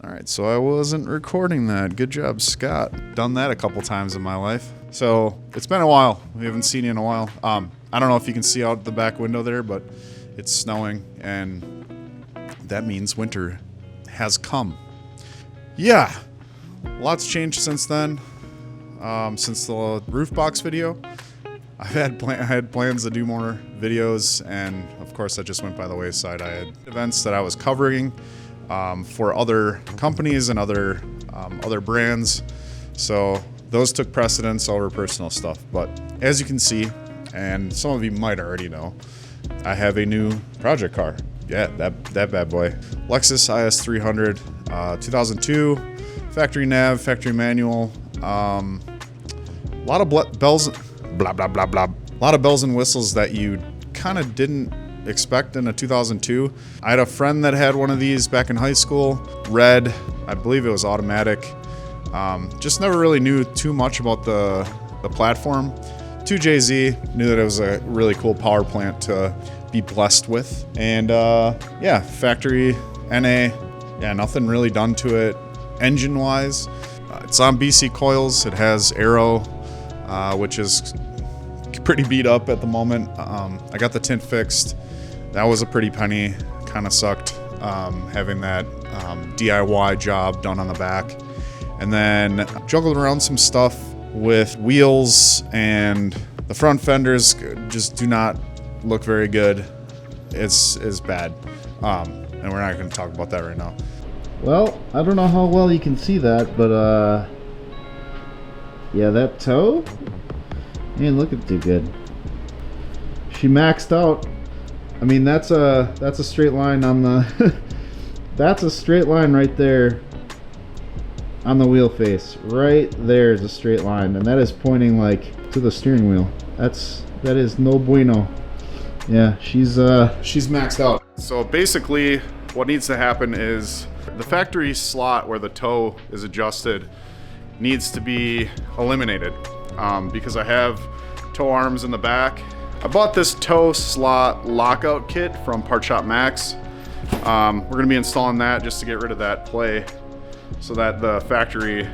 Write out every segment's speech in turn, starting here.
All right, so I wasn't recording that. Good job, Scott. Done that a couple times in my life. So it's been a while. We haven't seen you in a while. I don't know if you can see out the back window there, but it's snowing, and that means winter has come. Yeah, lots changed since then. Since the roof box video, I had plans to do more videos, and of course that just went by the wayside. I had events that I was covering for other companies and other brands, so those took precedence over personal stuff. But as you can see, and some of you might already know, I have a new project car. Yeah, that bad boy, Lexus IS300, 2002, factory nav, factory manual. A lot of bells, blah blah blah blah. A lot of bells and whistles that you kind of didn't expect in a 2002. I had a friend that had one of these back in high school. Red, I believe it was automatic. Just never really knew too much about the platform. 2JZ, knew that it was a really cool power plant to be blessed with. And yeah, factory NA, yeah, nothing really done to it engine wise. It's on BC coils. It has aero, which is pretty beat up at the moment. I got the tint fixed. That was a pretty penny. Kind of sucked having that DIY job done on the back. And then juggled around some stuff with wheels, and the front fenders just do not look very good. It's bad. And we're not going to talk about that right now. Well, I don't know how well you can see that, but yeah, that toe ain't looking too good. She maxed out. I mean, that's a straight line on the that's a straight line right there on the wheel face. Right there is a straight line, and that is pointing like to the steering wheel. That is no bueno. Yeah, she's maxed out. So basically what needs to happen is the factory slot where the toe is adjusted needs to be eliminated, because I have toe arms in the back. I bought this toe slot lockout kit from Part Shop Max. We're going to be installing that just to get rid of that play, so that the factory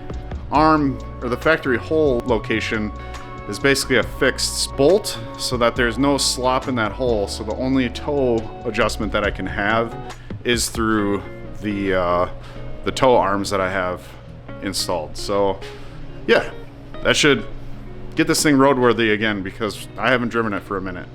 arm or the factory hole location is basically a fixed bolt, so that there's no slop in that hole. So the only toe adjustment that I can have is through the toe arms that I have installed. So yeah, that should get this thing roadworthy again, because I haven't driven it for a minute.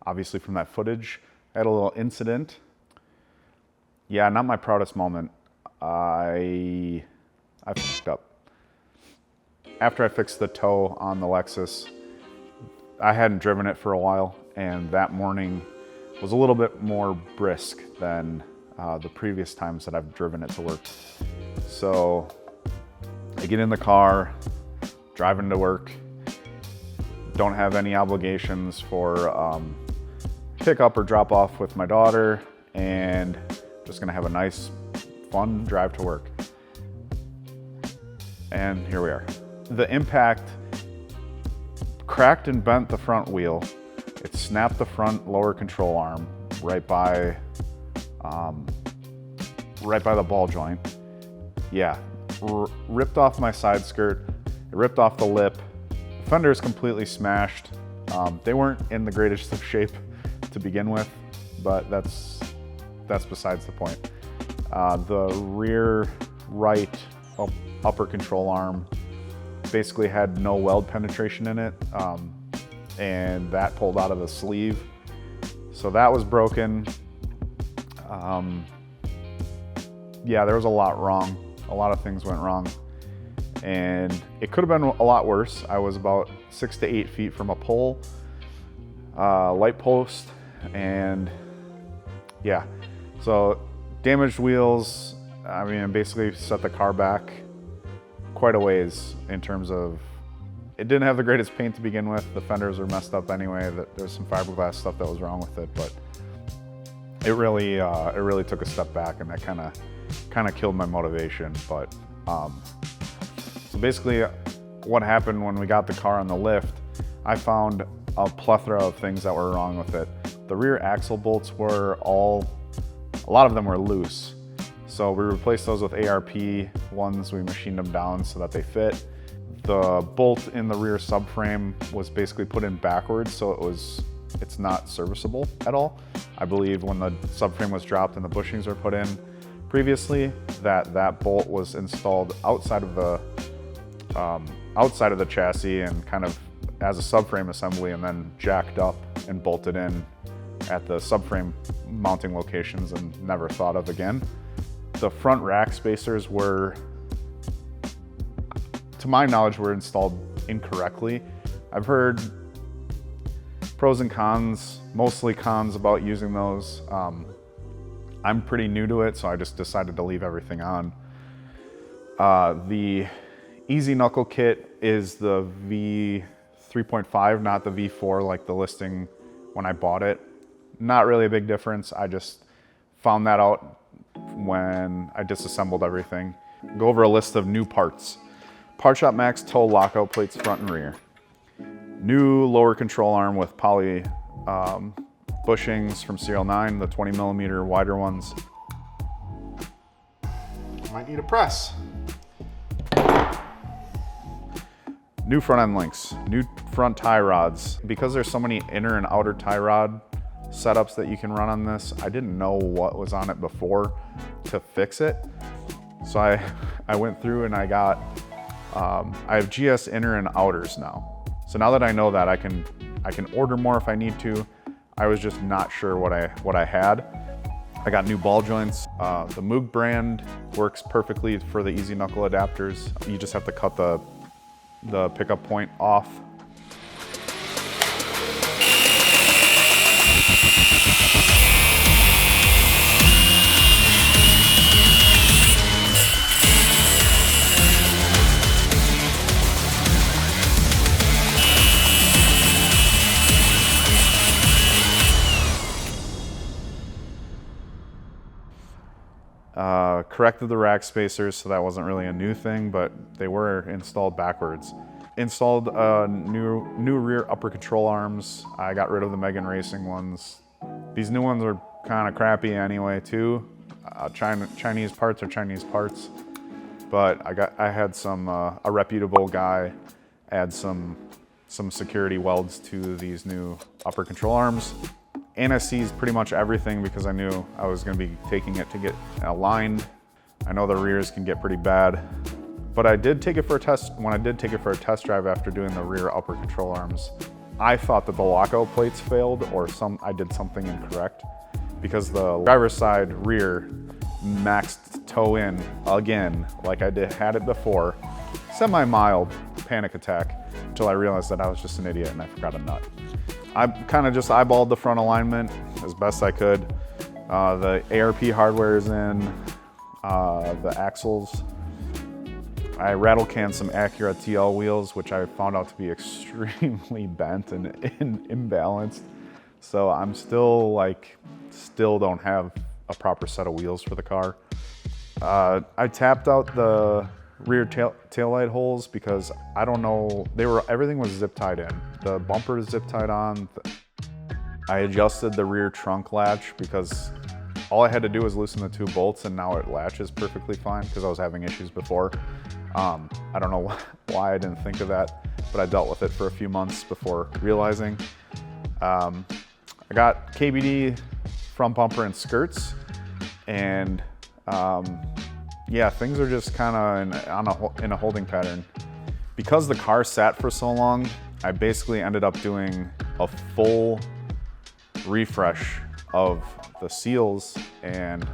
Obviously from that footage, I had a little incident. Yeah, not my proudest moment. I fucked up. After I fixed the toe on the Lexus, I hadn't driven it for a while, and that morning was a little bit more brisk than the previous times that I've driven it to work. So I get in the car, driving to work, don't have any obligations for pick up or drop off with my daughter, and just gonna have a nice, fun drive to work. And here we are. The impact cracked and bent the front wheel. It snapped the front lower control arm right by the ball joint. Yeah, ripped off my side skirt. It ripped off the lip. The fender is completely smashed. They weren't in the greatest of shape to begin with, but that's besides the point. The rear right upper control arm basically had no weld penetration in it, and that pulled out of the sleeve, so that was broken. Yeah, there was a lot wrong. A lot of things went wrong, and it could have been a lot worse. I was about 6 to 8 feet from a pole, light post, and yeah. So damaged wheels, I mean, basically set the car back quite a ways in terms of, it didn't have the greatest paint to begin with. The fenders were messed up anyway. There's some fiberglass stuff that was wrong with it, but it really took a step back, and that kind of killed my motivation. But so basically, what happened when we got the car on the lift, I found a plethora of things that were wrong with it. The rear axle bolts were a lot of them were loose. So we replaced those with ARP ones. We machined them down so that they fit. The bolt in the rear subframe was basically put in backwards, so it's not serviceable at all. I believe when the subframe was dropped and the bushings were put in previously, that bolt was installed outside of the chassis and kind of as a subframe assembly, and then jacked up and bolted in at the subframe mounting locations and never thought of again. The front rack spacers were, to my knowledge, were installed incorrectly. I've heard pros and cons, mostly cons, about using those. I'm pretty new to it, so I just decided to leave everything on. The Easy Knuckle kit is the V3.5, not the V4 like the listing when I bought it. Not really a big difference. I just found that out when I disassembled everything. Go over a list of new parts. Part Shop Max toe lockout plates front and rear. New lower control arm with poly bushings from Serial 9, the 20mm wider ones. Might need a press. New front end links, new front tie rods. Because there's so many inner and outer tie rod setups that you can run on this, I didn't know what was on it before to fix it. So I went through and I got, I have GS inner and outers now. So now that I know that, I can order more if I need to. I was just not sure what I had. I got new ball joints. The Moog brand works perfectly for the Easy Knuckle adapters. You just have to cut the pickup point off. Corrected the rack spacers, so that wasn't really a new thing, but they were installed backwards. Installed new rear upper control arms. I got rid of the Megan Racing ones. These new ones are kind of crappy anyway too. Chinese parts are Chinese parts, but I had a reputable guy add some security welds to these new upper control arms. And I seized pretty much everything because I knew I was going to be taking it to get aligned. I know the rears can get pretty bad, but I did take it for a test. When I did take it for a test drive after doing the rear upper control arms, I thought that the lockout plates failed or I did something incorrect, because the driver's side rear maxed toe in again like I had it before. Semi-mild panic attack until I realized that I was just an idiot and I forgot a nut. I kind of just eyeballed the front alignment as best I could. The ARP hardware is in, the axles. I rattle canned some Acura TL wheels, which I found out to be extremely bent and imbalanced. So I'm still don't have a proper set of wheels for the car. I tapped out the rear taillight holes because I don't know, everything was zip tied in. The bumper is zip tied on. I adjusted the rear trunk latch because all I had to do was loosen the 2 bolts and now it latches perfectly fine because I was having issues before. I don't know why I didn't think of that, but I dealt with it for a few months before realizing. I got KBD front bumper and skirts, and yeah, things are just kind of in a holding pattern. Because the car sat for so long, I basically ended up doing a full refresh of the seals and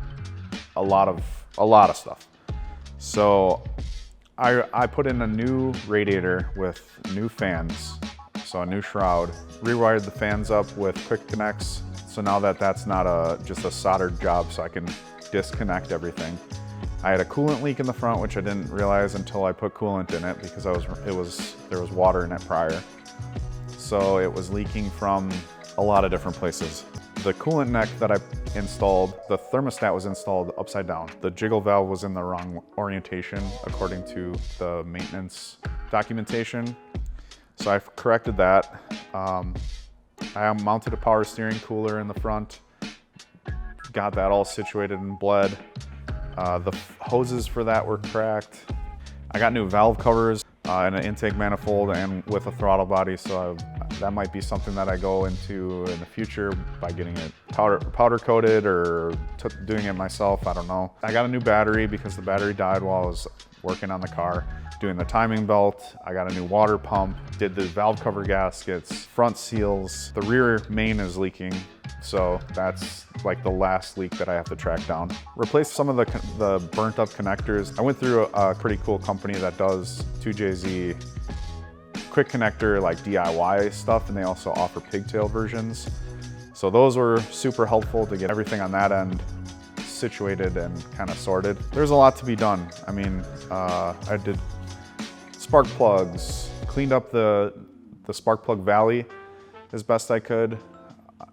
a lot of stuff. So I put in a new radiator with new fans, so a new shroud. Rewired the fans up with quick connects, so now that's not just a soldered job, so I can disconnect everything. I had a coolant leak in the front, which I didn't realize until I put coolant in it because there was water in it prior. So it was leaking from a lot of different places. The coolant neck that I installed, the thermostat was installed upside down. The jiggle valve was in the wrong orientation according to the maintenance documentation. So I've corrected that. I mounted a power steering cooler in the front, got that all situated and bled. The hoses for that were cracked. I got new valve covers and an intake manifold and with a throttle body, so that might be something that I go into in the future by getting it powder coated or doing it myself, I don't know. I got a new battery because the battery died while I was working on the car. Doing the timing belt, I got a new water pump, did the valve cover gaskets, front seals. The rear main is leaking, so that's like the last leak that I have to track down. Replaced some of the burnt up connectors. I went through a pretty cool company that does 2JZ quick connector, like DIY stuff, and they also offer pigtail versions. So those were super helpful to get everything on that end situated and kind of sorted. There's a lot to be done. I mean, I did spark plugs, cleaned up the spark plug valley as best I could.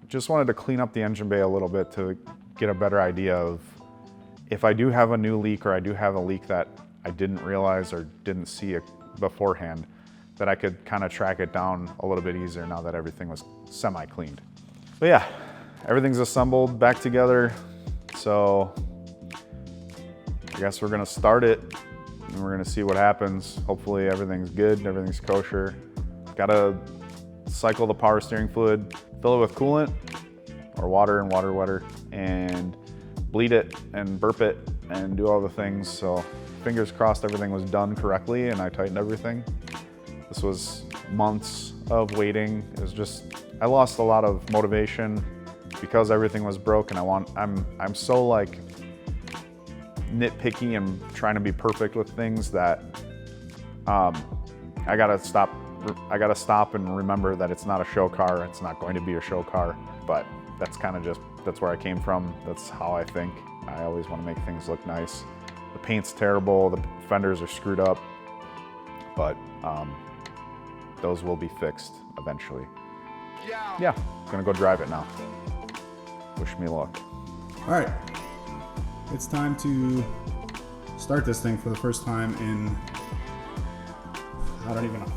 Just wanted to clean up the engine bay a little bit to get a better idea of if I do have a new leak or I do have a leak that I didn't realize or didn't see it beforehand, that I could kind of track it down a little bit easier now that everything was semi-cleaned. But yeah, everything's assembled back together. So I guess we're gonna start it and we're gonna see what happens. Hopefully everything's good, everything's kosher. Gotta cycle the power steering fluid, fill it with coolant or water and water wetter, and bleed it and burp it and do all the things. So fingers crossed everything was done correctly and I tightened everything. This was months of waiting. It was just, I lost a lot of motivation because everything was broken. I'm so like nitpicky and trying to be perfect with things that I gotta stop and remember that it's not a show car. It's not going to be a show car, but that's kind of that's where I came from. That's how I think. I always want to make things look nice. The paint's terrible. The fenders are screwed up, but those will be fixed eventually. Yeah, gonna go drive it now. Wish me luck. All right, it's time to start this thing for the first time in, I don't even know.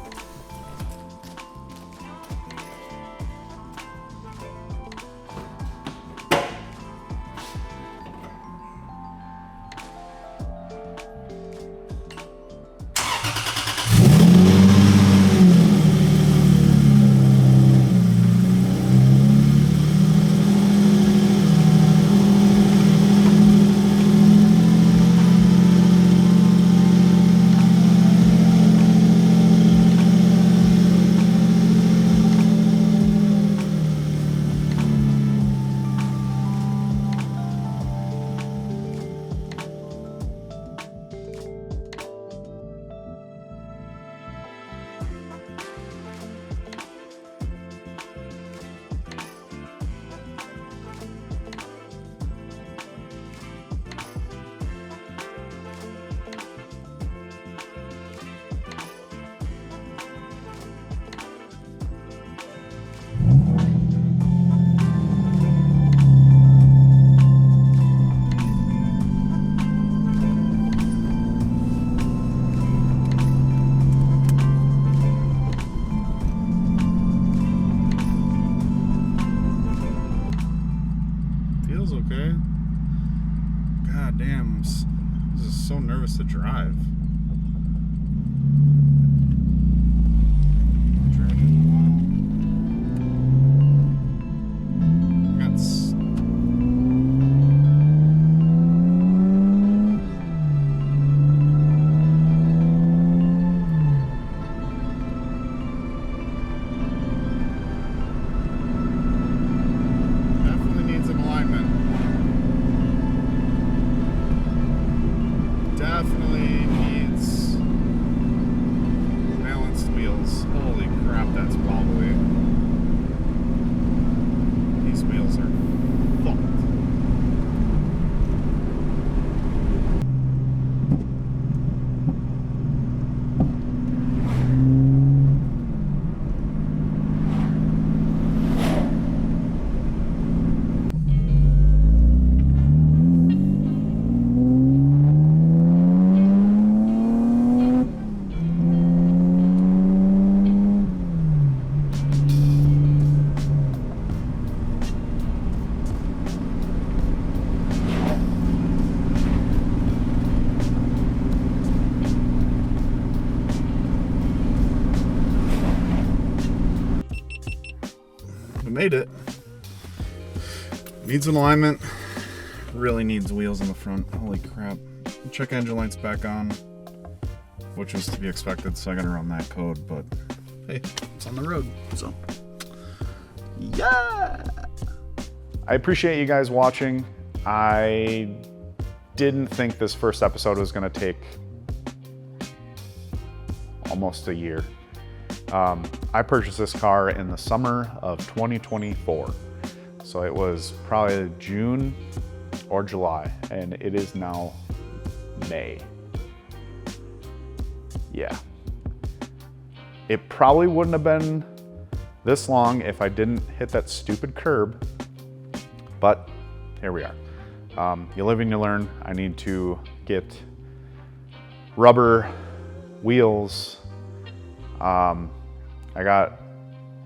Okay. God damn, this is so nervous to drive. Definitely that's probably, these wheels are fucked. Made it. Needs an alignment. Really needs wheels in the front. Holy crap. Check engine lights back on, which was to be expected, so I gotta run that code, but hey, it's on the road, so yeah. I appreciate you guys watching. I didn't think this first episode was gonna take almost a year. I purchased this car in the summer of 2024. So it was probably June or July, and it is now May. Yeah. It probably wouldn't have been this long if I didn't hit that stupid curb, but here we are. You live and you learn. I need to get rubber wheels. I got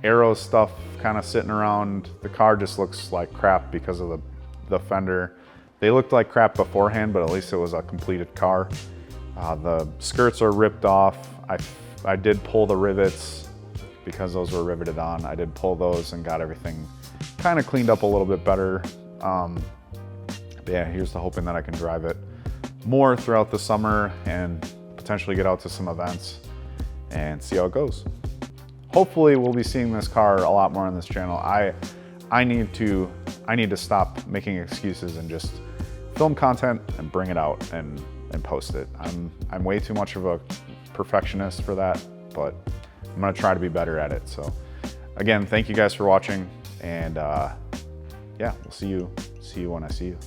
aero stuff kind of sitting around. The car just looks like crap because of the fender. They looked like crap beforehand, but at least it was a completed car. The skirts are ripped off. I did pull the rivets because those were riveted on. I did pull those and got everything kind of cleaned up a little bit better. But yeah, here's to hoping that I can drive it more throughout the summer and potentially get out to some events and see how it goes. Hopefully we'll be seeing this car a lot more on this channel. I need to stop making excuses and just film content and bring it out and post it. I'm way too much of a perfectionist for that, but I'm gonna try to be better at it. So again, thank you guys for watching, and yeah, we'll see you when I see you.